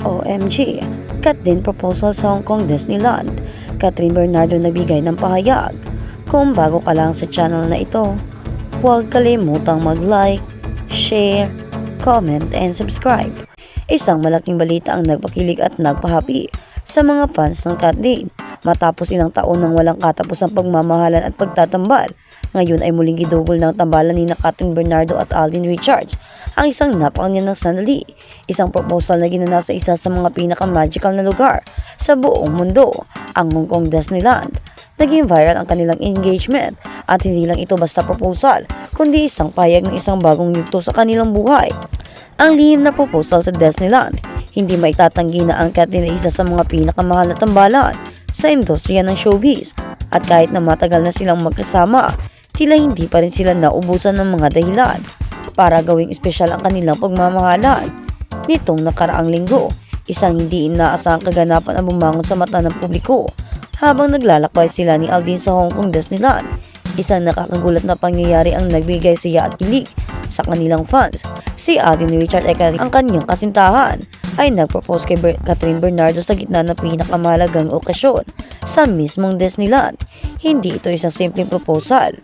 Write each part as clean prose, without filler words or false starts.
OMG, cut din proposal sa Hong Kong Disneyland. Catherine Bernardo nagbigay ng pahayag. Kung bago ka lang sa channel na ito, huwag kalimutang mag-like, share, comment, and subscribe. Isang malaking balita ang nagpakilig at nagpahappy sa mga fans ng Catherine. Matapos ilang taon ng walang katapusang pagmamahalan at pagtatambal, ngayon ay muling gidugol ng tambalan ni Catherine Bernardo at Alden Richards ang isang napakagandang sandali. Isang proposal na ginanap sa isa sa mga pinaka-magical na lugar sa buong mundo, ang Hong Kong Disneyland. Naging viral ang kanilang engagement at hindi lang ito basta proposal, kundi isang payag ng isang bagong yugto sa kanilang buhay. Ang lihim na proposal sa Disneyland, hindi maitatanggi na ang Catherine ay isa sa mga pinakamahal na tambalan sa industriya ng showbiz, at kahit na matagal na silang magkasama, tila hindi pa rin sila naubusan ng mga dahilan para gawing espesyal ang kanilang pagmamahalan. Nitong nakaraang linggo, isang hindi inaasahang kaganapan ang bumangon sa mata ng publiko habang naglalakbay sila ni Alden sa Hong Kong Disneyland. Isang nakakagulat na pangyayari ang nagbigay siya at kilig sa kanilang fans. Si Alden Richards ay ang kanyang kasintahan ay nagpropose kay Catherine Bernardo sa gitna ng pinakamahalagang okasyon sa mismong Disneyland. Hindi ito isang simpleng proposal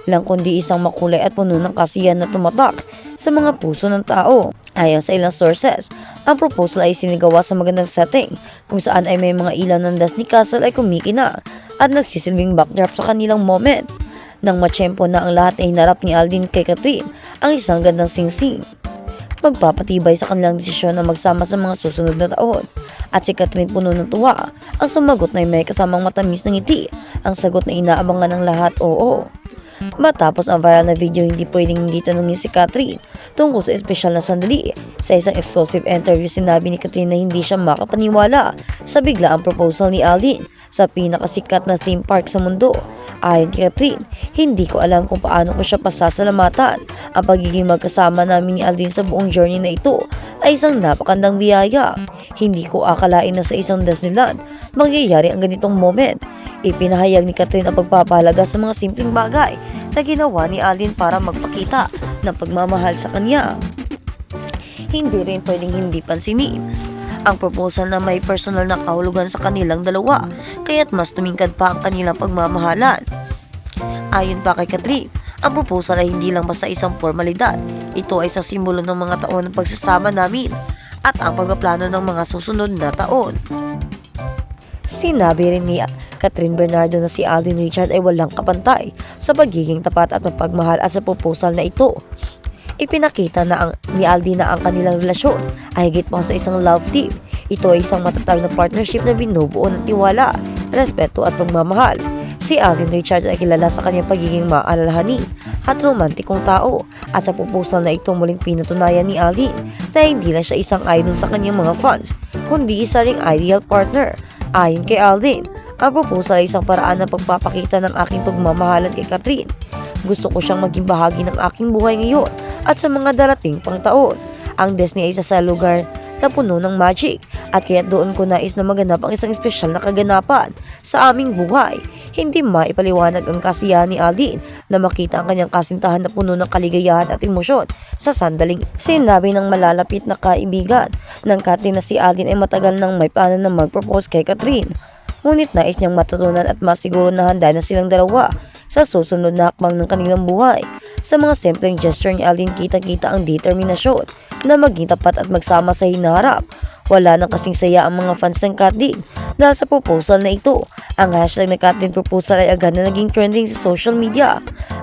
lang, kundi isang makulay at puno ng kasiyahan na tumatak sa mga puso ng tao. Ayon sa ilang sources, ang proposal ay sinigawa sa magandang setting kung saan ay may mga ilaw ng Disney Castle ay kumikina at nagsisilbing backdrop sa kanilang moment. Nang matsyempo na ang lahat ay hinarap ni Alden kay Catherine ang isang gandang singsing. Magpapatibay sa kanilang desisyon na magsama sa mga susunod na taon. At si Catherine puno ng tuwa ang sumagot na may kasamang matamis na ngiti. Ang sagot na inaabangan ng lahat, oo. Matapos ang viral na video, hindi pwedeng hindi tanungin si Catherine tungkol sa espesyal na sandali. Sa isang exclusive interview, sinabi ni Catherine na hindi siya makapaniwala sa biglaang proposal ni Alden sa pinakasikat na theme park sa mundo. Ayon kay Catherine, hindi ko alam kung paano ko siya pasasalamatan. Ang pagiging magkasama namin ni Alden sa buong journey na ito ay isang napakandang biyaya. Hindi ko akalain na sa isang Disneyland mangyayari ang ganitong moment. Ipinahayag ni Catherine ang pagpapahalaga sa mga simpleng bagay na ginawa ni Alden para magpakita ng pagmamahal sa kanya. Hindi rin pwedeng hindi pansinin ang proposal na may personal na kahulugan sa kanilang dalawa, kaya't mas tumingkad pa ang kanilang pagmamahalan. Ayon pa kay Catherine, ang proposal ay hindi lang basta isang formalidad. Ito ay sa simbolo ng mga taon ng pagsasama namin at ang pagpaplano ng mga susunod na taon. Sinabi rin ni Catherine Bernardo na si Alden Richards ay walang kapantay sa pagiging tapat at mapagmahal, at sa proposal na ito ipinakita na ni Alden na ang kanilang relasyon ay higit pa sa isang love team. Ito ay isang matatag na partnership na binubuo ng tiwala, respeto at pagmamahal. Si Alden Richards ay kilala sa kanyang pagiging maalalahanin at romantikong tao, at sa proposal na ito muling pinatunayan ni Alden na hindi lang siya isang idol sa kanyang mga fans, kundi isa ring ideal partner. Ayon kay Alden, ang proposal ay isang paraan ng pagpapakita ng aking pagmamahalan kay Catherine. Gusto ko siyang maging bahagi ng aking buhay ngayon at sa mga darating pang taon. Ang Disney ay isa sa lugar na puno ng magic, at kaya doon ko nais na maganap ang isang espesyal na kaganapan sa aming buhay. Hindi maipaliwanag ang kasiyahan ni Alden na makita ang kanyang kasintahan na puno ng kaligayahan at emosyon sa sandaling. Sinabi ng malalapit na kaibigan ng Catherine na si Alden ay matagal nang may plano na mag-propose kay Catherine. Ngunit nais niyang matutunan at masiguro na handa na silang dalawa sa susunod na hakbang ng kanilang buhay. Sa mga simpleng gesture ni Alden, kita-kita ang determinasyon na maging tapat at magsama sa hinaharap. Wala nang kasing saya ang mga fans ng Catherine dahil sa proposal na ito. Ang hashtag na Catherine Proposal ay agad na naging trending sa social media.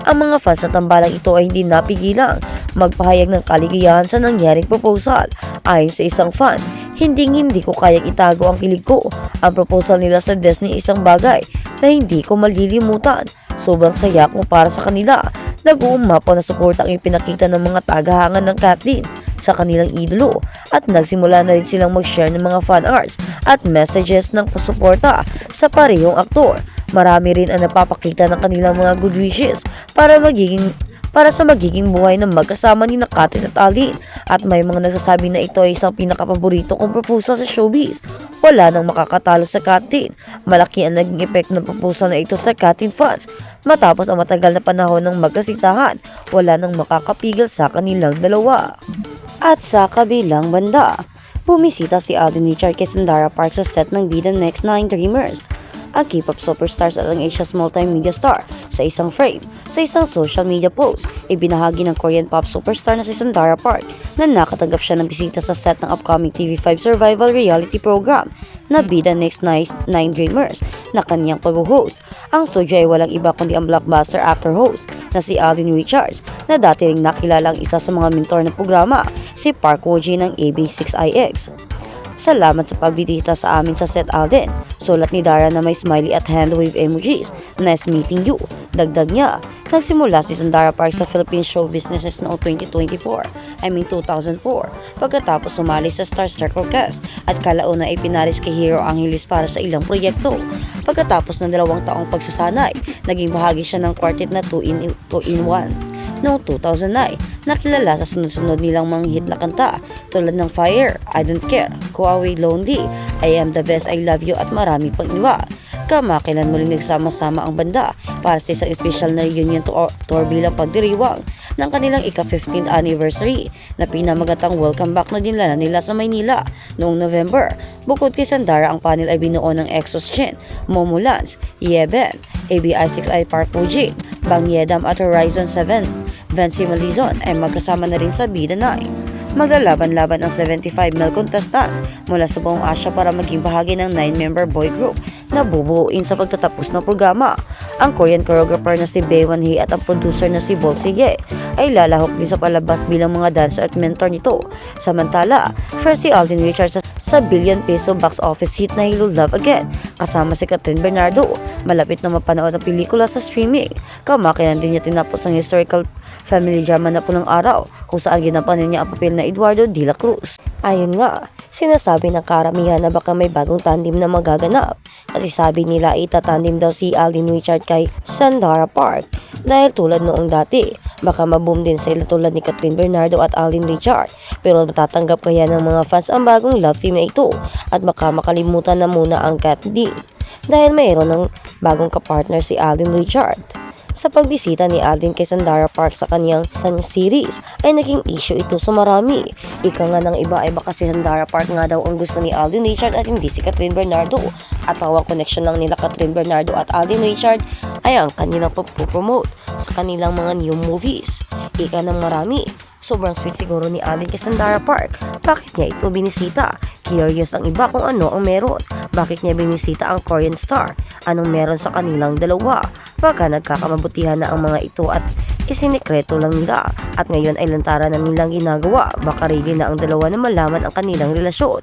Ang mga fans na tambalang ito ay hindi napigilang magpahayag ng kaligayahan sa nangyaring proposal. Ayon sa isang fan, hindi ko kayang itago ang kilig ko. Ang proposal nila sa Disney isang bagay na hindi ko malilimutan. Sobrang saya ko para sa kanila. Nag-uumapaw na suporta ang ipinakita ng mga tagahangan ng Catherine sa kanilang idolo, at nagsimula na rin silang mag-share ng mga fan arts at messages ng pasuporta sa parehong aktor. Marami rin ang napapakita ng kanilang mga good wishes para sa magiging buhay ng magkasama ni Catherine at Alden, at may mga nagsasabi na ito ay isang pinakapaborito kong proposal sa showbiz. Wala nang makakatalo sa Catherine. Malaki ang naging epekto ng proposal na ito sa Catherine fans. Matapos ang matagal na panahon ng magkasitahan, wala nang makakapigil sa kanilang dalawa. At sa kabilang banda, Bumisita si Alden Richard kay Sandara Park sa set ng Be the Next 9 Dreamers. Ang K-pop superstar at ang Asia's multimedia star sa isang frame. Sa isang social media post, ibinahagi ng Korean pop superstar na si Sandara Park na nakatanggap siya ng bisita sa set ng upcoming TV5 survival reality program na Be the Next 9 Dreamers na kanyang pag-host. Ang studio ay walang iba kundi ang blockbuster actor host na si Alden Richards na dati ring nakilala ang isa sa mga mentor ng programa, si Park Wo-ji ng AB6IX. Salamat sa pagbisita sa amin sa set, Alden. Sulat ni Dara na may smiley at hand wave emojis. Nice meeting you. Dagdag niya, nagsimula si Sandara Park sa Philippine show businesses noong 2004, 2004, pagkatapos sumali sa Star Circle cast at kalauna ay pinaris kay Hero Angeles para sa ilang proyekto. Pagkatapos ng 2 taong pagsasanay, naging bahagi siya ng quartet na 2-in-1. Noong 2009, nakilala sa sunod-sunod nilang mga hit na kanta tulad ng Fire, I Don't Care, Go Away Lonely, I Am The Best, I Love You at marami pang iba. Kamakailan muling nagsama-sama ang banda para sa isang special na reunion tour bilang pagdiriwang ng kanilang ika-15th anniversary na pinamagandang welcome back na dinala nila sa Maynila noong November. Bukod kay Sandara, ang panel ay binuo ng Exos Chen, Momo Lance, Yeben, ABI6I Park Wo-ji, Bang Yedam at Horizon 7. Vancy Malizon ay magkasama na rin sa Be the 9. Maglalaban-laban ang 75 male contestant mula sa buong Asia para maging bahagi ng 9-member boy group na bubuuin sa pagtatapos ng programa. Ang Korean choreographer na si Bae Wan-hee at ang producer na si Bol Sige ay lalahok din sa palabas bilang mga dancer at mentor nito. Samantala, first si Alden Richards sa billion-peso box office hit na Hello Love Again kasama si Catherine Bernardo. Malapit na mapanood ang pelikula sa streaming. Kamakailan din niya tinapos ang historical family drama na Punong Araw kung saan ginampanan niya ang papel na Eduardo de la Cruz. Ayon nga, sinasabi ng karamihan na baka may bagong tandem na magaganap kasi sabi nila itatandem daw si Alden Richard kay Sandara Park dahil tulad noong dati, baka maboom din sila tulad ni Catherine Bernardo at Alden Richard pero matatanggap kaya ng mga fans ang bagong love team na ito at baka makalimutan na muna ang Kat Din dahil mayroon ng bagong kapartner si Alden Richard. Sa pagbisita ni Alden kay Sandara Park sa kanyang series ay naging issue ito sa marami. Ika nga ng iba ay baka si Sandara Park nga daw ang gusto ni Alden Richard at hindi si Catherine Bernardo at tawang connection lang nila Catherine Bernardo at Alden Richard ay ang kanilang pag-promote sa kanilang mga new movies. Ika ng marami, sobrang sweet siguro ni Alden kay Sandara Park. Bakit niya ito binisita? Curious ang iba kung ano ang meron. Bakit niya binisita ang Korean star? Anong meron sa kanilang dalawa? Baka nagkakamabutihan na ang mga ito at isinikreto lang nila at ngayon ay lantaran na nilang ginagawa. Baka ready na ang dalawa na malaman ang kanilang relasyon.